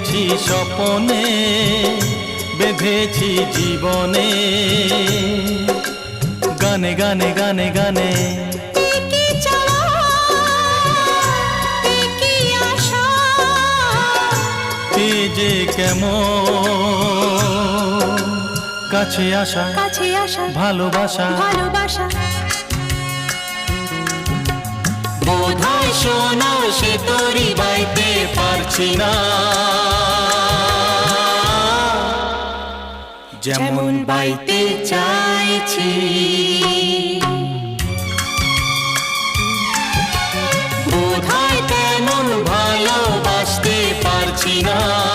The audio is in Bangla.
দেখেছি স্বপনে, বেঁধেছি জীবনে, গানে গানে গানে গানে। যে কেমন কাছে আসা, কাছে আসা, ভালোবাসা, ভালোবাসা। বোধহয় শোনো সে তোরই বাইতে পারছি না, যেমন বাইতে চাইছি। বোধহয় তেমন ভালোবাসতে পারছি না,